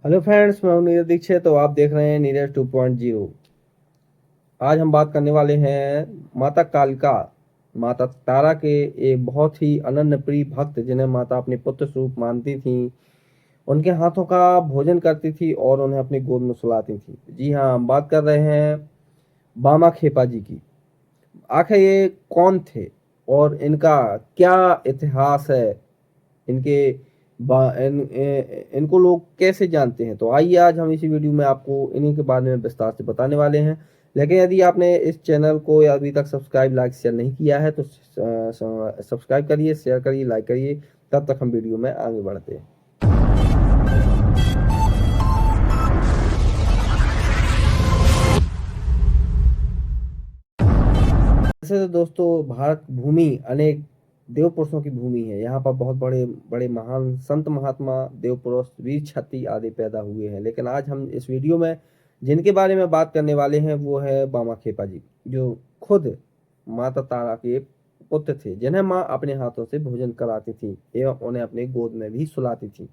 Hello friends, मैं हूं नीरज दीक्षित। तो आप देख रहे हैं नीरज 2.0। आज हम बात करने वाले हैं माता कालिका, माता तारा के एक बहुत ही अनन्य प्रिय भक्त जिन्हें माता अपने पुत्र स्वरूप मानती थी। उनके हाथों का भोजन करती थी और उन्हें अपनी गोद में सुलाती थी। जी हाँ, हम बात कर रहे हैं बामा खेपा जी की। आखिर ये कौन थे और इनका क्या इतिहास है? इनके इनको लोग कैसे जानते हैं? तो आइए आज हम इसी वीडियो में आपको इन्हीं के बारे में विस्तार से बताने वाले हैं। लेकिन यदि आपने इस चैनल को या अभी तक सब्सक्राइब लाइक शेयर नहीं किया है तो सब्सक्राइब करिए, शेयर करिए, लाइक करिए। तब तक हम वीडियो में आगे बढ़ते हैं। वैसे तो दोस्तों, भारत भूमि अनेक देव पुरुषों की भूमि है। यहाँ पर बहुत बड़े बड़े महान संत महात्मा, देव पुरुष, वीर क्षत्रिय आदि पैदा हुए हैं। लेकिन आज हम इस वीडियो में जिनके बारे में बात करने वाले हैं वो है बामा खेपा जी, जो खुद माता तारा के पुत्र थे, जिन्हें माँ अपने हाथों से भोजन कराती थी एवं उन्हें अपने गोद में भी सुलाती थी।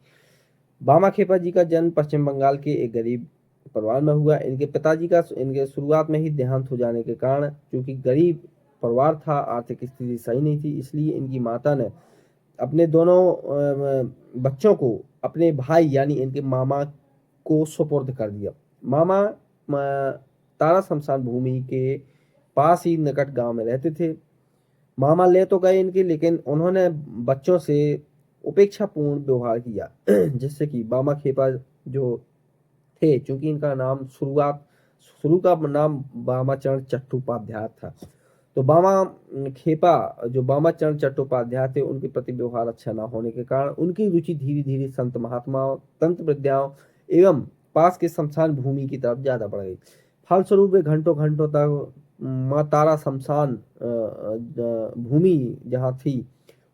बामा खेपा जी का जन्म पश्चिम बंगाल के एक गरीब परिवार में हुआ। इनके पिताजी का इनके शुरुआत में ही देहांत हो जाने के कारण, क्योंकि गरीब परिवार था, आर्थिक स्थिति सही नहीं थी, इसलिए इनकी माता ने अपने दोनों बच्चों को अपने भाई यानी इनके मामा को सुपुर्द कर दिया। मामा तारा शमशान भूमि के पास ही निकट गांव में रहते थे। मामा ले तो गए इनके, लेकिन उन्होंने बच्चों से उपेक्षापूर्ण व्यवहार किया जिससे कि बामा खेपा जो थे, चूंकि इनका नाम शुरू का नाम बामाचरण चट्टोपाध्याय था, तो बामा खेपा जो बामाचरण चट्टोपाध्याय थे, उनके प्रति व्यवहार अच्छा न होने के कारण उनकी रुचि धीरे धीरे संत महात्माओं, तंत्र विद्याओं एवं पास के शमशान भूमि की तरफ ज्यादा बढ़ गई। फलस्वरूप वे घंटों घंटों तक माँ तारा शमशान भूमि जहाँ थी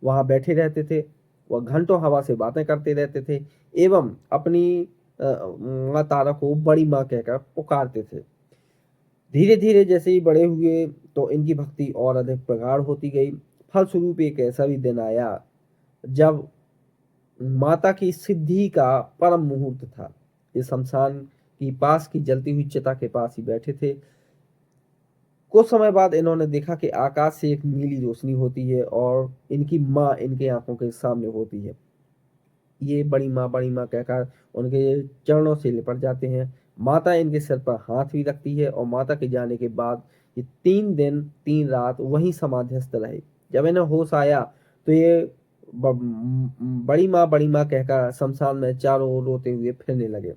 वहां बैठे रहते थे। वह घंटों हवा से बातें करते रहते थे एवं अपनी माँ तारा को बड़ी माँ कहकर पुकारते थे। धीरे धीरे जैसे ही बड़े हुए तो इनकी भक्ति और अधिक प्रगाढ़ होती गई। फलस्वरूप एक ऐसा भी दिन आया जब माता की सिद्धि का परम मुहूर्त था। इस शमशान की पास की जलती हुई चिता के पास ही बैठे थे। कुछ समय बाद इन्होंने देखा कि आकाश से एक नीली रोशनी होती है और इनकी माँ इनके आंखों के सामने होती है। ये बड़ी माँ कहकर उनके चरणों से लिपट जाते हैं। माता इनके सिर पर हाथ भी रखती है और माता के जाने के बाद ये 3 दिन 3 रात वहीं समाधिस्थ रहे। जब इन्हें होश आया तो ये बड़ी माँ कहकर शमशान में चारों ओर रोते हुए फिरने लगे।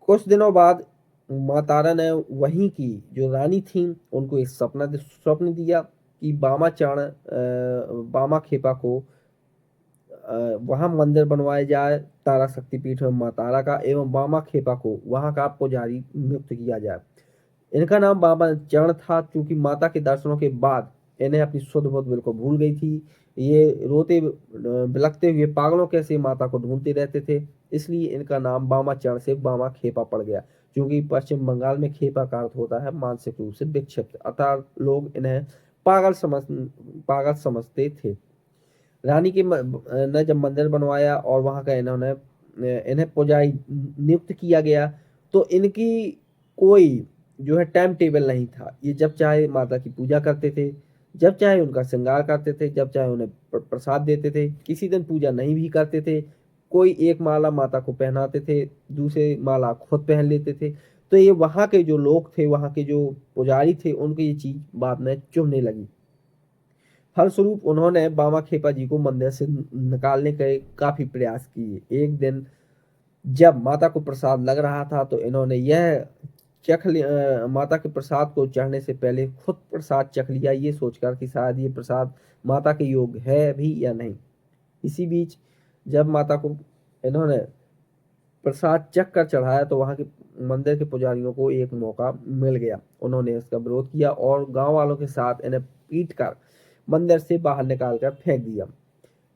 कुछ दिनों बाद माँ तारा ने वहीं की जो रानी थी उनको एक स्वप्न दिया कि बामा खेपा को वहां मंदिर बनवाया जाए, तारा शक्तिपीठ में माँ तारा का, एवं बामा खेपा को वहां का पुजारी नियुक्त किया जाए। इनका नाम बाबा चरण था, क्योंकि माता के दर्शनों के बाद इन्हें अपनी शुद्ध बुद्ध बिल्कुल भूल गई थी। ये रोते बिलखते हुए पागलों कैसे माता को ढूंढते रहते थे, इसलिए इनका नाम बामा चरण से बामा खेपा पड़ गया। क्योंकि पश्चिम बंगाल में खेपा का अर्थ होता है मानसिक रूप से विक्षिप्त, अतः लोग इन्हें पागल समझते थे। रानी के ने जब मंदिर बनवाया और वहां का इन्हें पुजारी नियुक्त किया गया, तो इनकी कोई जो है टाइम टेबल नहीं था। ये जब चाहे माता की पूजा करते थे, जब चाहे उनका श्रृंगार करते थे, जब चाहे उन्हें प्रसाद देते थे। किसी दिन पूजा नहीं भी करते थे। कोई एक माला माता को पहनाते थे, दूसरे माला खुद पहन लेते थे। तो ये वहां के जो लोग थे, वहां के जो पुजारी थे, उनको ये चीज बाद में चुभने लगी। फलस्वरूप उन्होंने बामा खेपा जी को मंदिर से निकालने के काफी प्रयास किए। एक दिन जब माता को प्रसाद लग रहा था तो इन्होंने यह माता के प्रसाद को चढ़ने से पहले खुद प्रसाद चख लिया, ये सोचकर कि शायद ये प्रसाद माता के योग्य है भी या नहीं। इसी बीच जब माता को इन्होंने प्रसाद चख कर चढ़ाया तो वहां के मंदिर के पुजारियों को एक मौका मिल गया। उन्होंने इसका विरोध किया और गांव वालों के साथ इन्हें पीट कर मंदिर से बाहर निकाल कर फेंक दिया।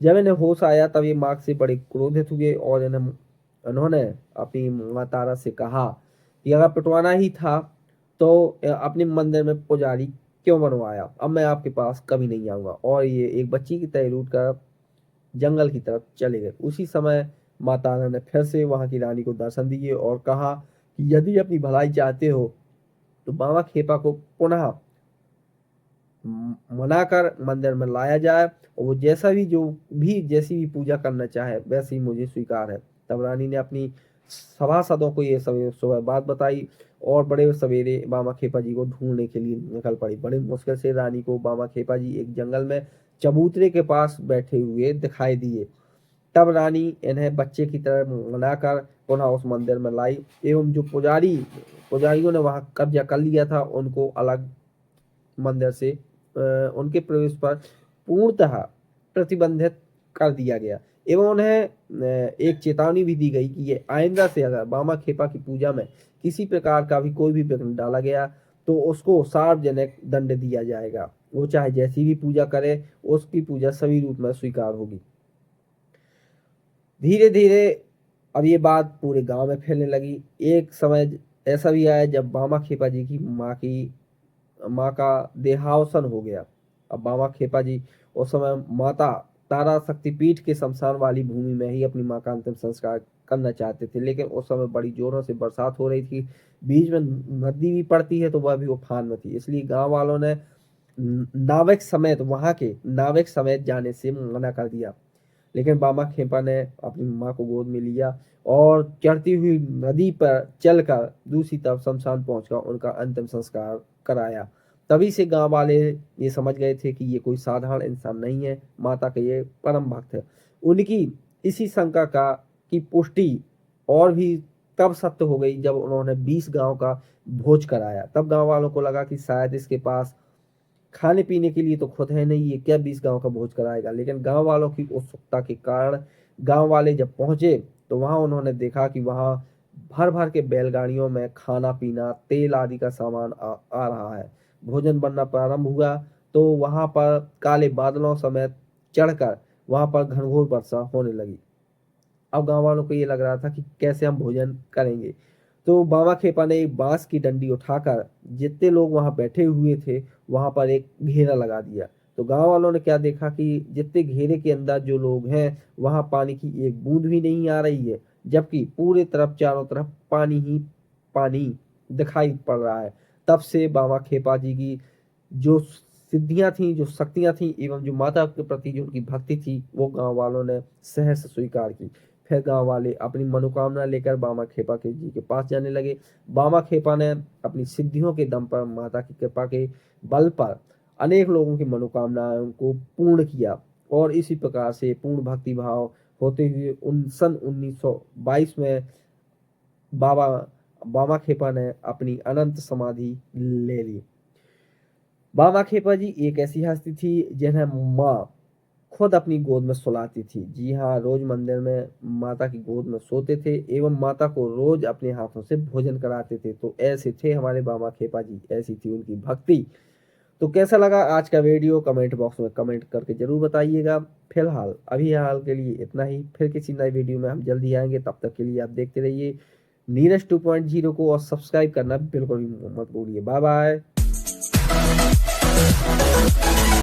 जब इन्हें होश आया तब ये माँ से बड़े क्रोधित हुए और उन्होंने अपनी माँ तारा से कहा कि अगर पिटवाना ही था तो अपने मंदिर में पुजारी क्यों बनवाया? अब मैं आपके पास कभी नहीं आऊंगा। और ये एक बच्ची की तरह लूट कर जंगल की तरफ चले गए। उसी समय माता आनंद ने फिर से वहां की रानी को दर्शन दिए और कहा कि यदि अपनी भलाई चाहते हो तो बाबा खेपा को पुनः मनाकर मंदिर में लाया जाए और वो जैसी भी पूजा करना चाहे वैसी मुझे स्वीकार है। तब रानी ने अपनी सभासदों को ये सुबह बात बताई और बड़े सवेरे बाबा खेपा जी को ढूंढने के लिए निकल पड़ी। बड़ी मुश्किल से रानी को बाबा खेपा जी एक जंगल में चबूतरे के पास बैठे हुए दिखाई दिए। तब रानी इन्हें बच्चे की तरह मनाकर पुनः उस मंदिर में लाई एवं जो पुजारियों ने वहां कब्जा कर लिया था उनको अलग मंदिर से उनके प्रवेश पर पूर्णतः प्रतिबंधित कर दिया गया एवं उन्हें एक चेतावनी भी दी गई कि ये आइंदा से अगर बाबा खेपा की पूजा में किसी प्रकार का भी कोई भी विघ्न डाला गया तो उसको सार्वजनिक दंड दिया जाएगा। वो चाहे जैसी भी पूजा करे उसकी पूजा सभी रूप में स्वीकार होगी। धीरे धीरे अब ये बात पूरे गांव में फैलने लगी। एक समय ऐसा भी आया जब बाबा खेपा जी की माँ का देहावसान हो गया। अब बाबा खेपा जी उस समय माता तारा शक्तिपीठ के शमशान वाली भूमि में ही अपनी माँ का अंतिम संस्कार करना चाहते थे, लेकिन उस समय बड़ी जोरों से बरसात हो रही थी, बीच में नदी भी पड़ती है तो वह भी उफान में थी, इसलिए गांव वालों ने नाविक समेत वहां के नाविक समेत जाने से मना कर दिया। लेकिन बाबा खेपा ने अपनी माँ को गोद में लिया और चढ़ती हुई नदी पर चलकर दूसरी तरफ शमशान पहुंचकर उनका अंतिम संस्कार कराया। तभी से गांव वाले ये समझ गए थे कि ये कोई साधारण इंसान नहीं है, माता के ये परम भक्त है। उनकी इसी शंका की पुष्टि और भी तब सत्य हो गई जब उन्होंने 20 गांव का भोज कराया। तब गांव वालों को लगा कि शायद इसके पास खाने पीने के लिए तो खुद है नहीं, ये क्या 20 गांव का भोज कराएगा। लेकिन गांव वालों की उत्सुकता के कारण गांव वाले जब पहुंचे तो वहां उन्होंने देखा कि वहां भर भर के बैलगाड़ियों में खाना पीना तेल आदि का सामान आ रहा है। भोजन बनना प्रारंभ हुआ तो वहां पर काले बादलों समेत चढ़कर वहां पर घनघोर वर्षा होने लगी। अब गांव वालों को ये लग रहा था कि कैसे हम भोजन करेंगे, तो बाबा खेपा ने एक बांस की डंडी उठाकर जितने लोग वहां बैठे हुए थे वहां पर एक घेरा लगा दिया। तो गांव वालों ने क्या देखा कि जितने घेरे के अंदर जो लोग हैं वहां पानी की एक बूंद भी नहीं आ रही है, जबकि पूरे तरफ चारों तरफ पानी ही पानी दिखाई पड़ रहा है। तब से बाबा खेपा जी की जो सिद्धियां थी, जो शक्तियां थी एवं जो माता के प्रति जो उनकी भक्ति थी वो गांव वालों ने सहर्ष स्वीकार की। फिर गांव वाले अपनी मनोकामना लेकर बाबा खेपा के जी के पास जाने लगे। बाबा खेपा ने अपनी सिद्धियों के दम पर माता की कृपा के बल पर अनेक लोगों की मनोकामनाओं को पूर्ण किया और इसी प्रकार से पूर्ण भक्ति भाव होते हुए सन 1922 में बाबा बाबा खेपा ने अपनी अनंत समाधि ले ली। बाबा खेपा जी एक ऐसी हस्ती थी जिन्हें माँ खुद अपनी गोद में सुलाती थी। जी हाँ, रोज मंदिर में माता की गोद में सोते थे एवं माता को रोज अपने हाथों से भोजन कराते थे। तो ऐसे थे हमारे बाबा खेपा जी, ऐसी थी उनकी भक्ति। तो कैसा लगा आज का वीडियो कमेंट बॉक्स में कमेंट करके जरूर बताइएगा। फिलहाल अभी हाल के लिए इतना ही, फिर किसी नए वीडियो में हम जल्दी आएंगे। तब तक के लिए आप देखते रहिए नीरज 2.0 को और सब्सक्राइब करना बिल्कुल भी मत भूलिए। Bye bye.